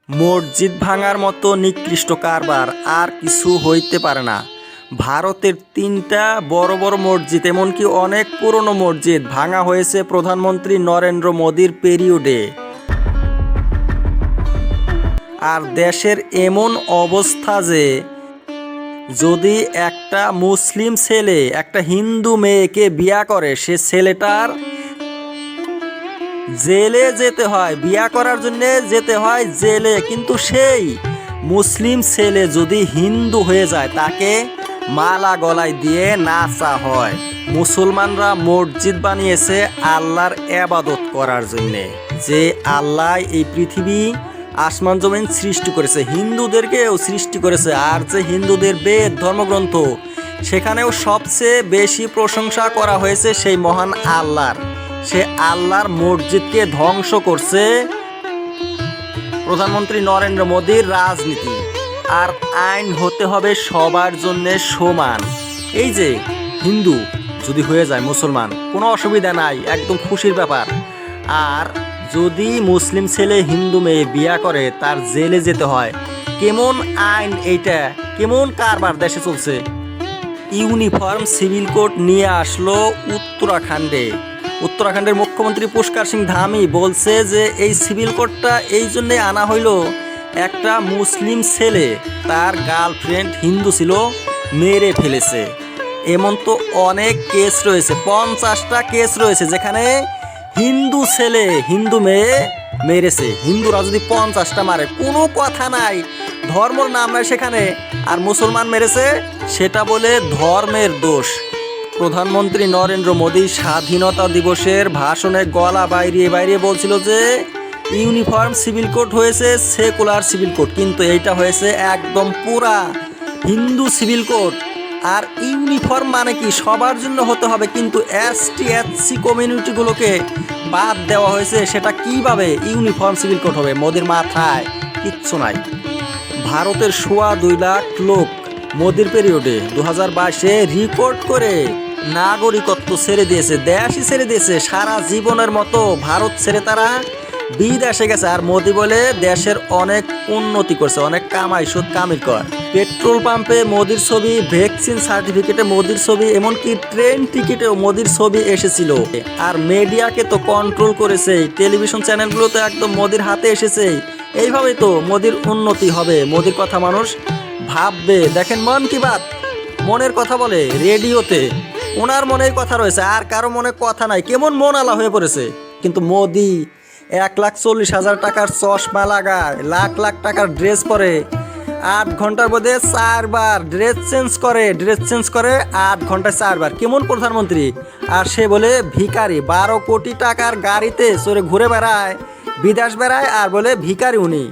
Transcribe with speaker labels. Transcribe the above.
Speaker 1: মসজিদ ভাঙার মতো নিকৃষ্ট কারবার আর কিছু হইতে পারে না। ভারতের ৩টা বড় বড় মসজিদ, এমনকি অনেক পুরনো মসজিদ ভাঙা হয়েছে প্রধানমন্ত্রী নরেন্দ্র মোদীর পিরিয়ডে। আর দেশের এমন অবস্থা যে যদি একটা মুসলিম ছেলে একটা হিন্দু মেয়েকে বিয়া করে, সে ছেলেটার জেলে যেতে হয়, বিয়া করার জন্য যেতে হয় জেলে। কিন্তু সেই মুসলিম ছেলে যদি হিন্দু হয়ে যায়, তাকে মালা গলায় দিয়ে নাচা হয়। মুসলমানরা মসজিদ বানিয়েছে আল্লাহর ইবাদত করার জন্যে, যে আল্লাহ এই পৃথিবী আসমান জমিন সৃষ্টি করেছে, হিন্দুদেরকেও সৃষ্টি করেছে। আর যে হিন্দুদের বেদ ধর্মগ্রন্থ, সেখানেও সবচেয়ে বেশি প্রশংসা করা হয়েছে সেই মহান আল্লাহর। সে আল্লাহর মসজিদকে ধ্বংস করছে প্রধানমন্ত্রী নরেন্দ্র মোদীর রাজনীতি। আর আইন হতে হবে সবার জন্য সমান। এই যে হিন্দু যদি হয়ে যায় মুসলমান, কোনো অসুবিধা নাই, একদম খুশির ব্যাপার। আর যদি মুসলিম ছেলে হিন্দু মেয়ে বিয়া করে, তার জেলে যেতে হয়। কেমন আইন এইটা, কেমন কারবার দেশে চলছে। ইউনিফর্ম সিভিল কোড নিয়ে আসলো উত্তরাখণ্ডের মুখ্যমন্ত্রী পুষ্কর সিং ধামি বলছে যে এই সিভিল কোডটা এই জন্যে আনা হইল, একটা মুসলিম ছেলে তার গার্লফ্রেন্ড হিন্দু ছিল, মেরে ফেলেছে। এমন তো অনেক কেস রয়েছে, 50টা কেস রয়েছে যেখানে হিন্দু ছেলে হিন্দু মেয়ে মেরেছে। হিন্দুরা যদি 50টা মারে, কোনো কথা নাই, ধর্মর নাম নাই সেখানে। আর মুসলমান মেরেছে, সেটা বলে ধর্মের দোষ। প্রধানমন্ত্রী নরেন্দ্র মোদী স্বাধীনতা দিবসের ভাষণে গলা বাইরিয়ে বলছিল যে ইউনিফর্ম সিভিল কোড হয়েছে সেকুলার সিভিল কোড, কিন্তু এইটা হয়েছে একদম পুরা হিন্দু সিভিল কোড। আর ইউনিফর্ম মানে কি, সবার জন্য হতে হবে, কিন্তু এসটি এসসি কমিউনিটিগুলোকে বাদ দেওয়া হয়েছে। সেটা কিভাবে ইউনিফর্ম সিভিল কোড হবে? মোদির মাথায় কিচ্ছু নাই। ভারতের 2.25 লাখ লোক মোদির পিরিয়ডে 2022-এ রেকর্ড করে নাগরিকত্ব ছেড়ে দিয়েছে, দেশই ছেড়ে দিয়েছে। সারা জীবনের মতো ভারত ছেড়ে তারা বিদেশে গেছে। আর মোদি বলে দেশের অনেক উন্নতি করছে, অনেক কামাই, সুদ কামিল কর। পেট্রোল পাম্পে মোদির ছবি, ভ্যাকসিন সার্টিফিকেটে মোদির ছবি, এমনকি ট্রেন টিকিটেও মোদির ছবি এসেছিল। আর মিডিয়াকে তো কন্ট্রোল করেছে, টেলিভিশন চ্যানেলগুলো তো একদম মোদির হাতে এসেছে। এইভাবেই তো মোদির উন্নতি হবে, মোদির কথা মানুষ ভাববে। দেখেন, মন কি বাত, মনের কথা বলে রেডিওতে, ওনার মনের কথা রয়েছে, আর কারো মনে কথা নাই। কেমন মন আলা হয়ে পড়েছে। কিন্তু মোদি 1,40,000 টাকার চশমা লাগায়, লাখ লাখ টাকার ড্রেস পরে, 8 ঘন্টার মধ্যে 4 বার ড্রেস চেঞ্জ করে 8 ঘন্টায় 4 বার। কেমন প্রধানমন্ত্রী? আর সে বলে ভিখারি, 12 কোটি টাকার গাড়িতে চড়ে ঘুরে বেড়ায়, বিদেশ বেড়ায়, আর বলে ভিখারি উনি।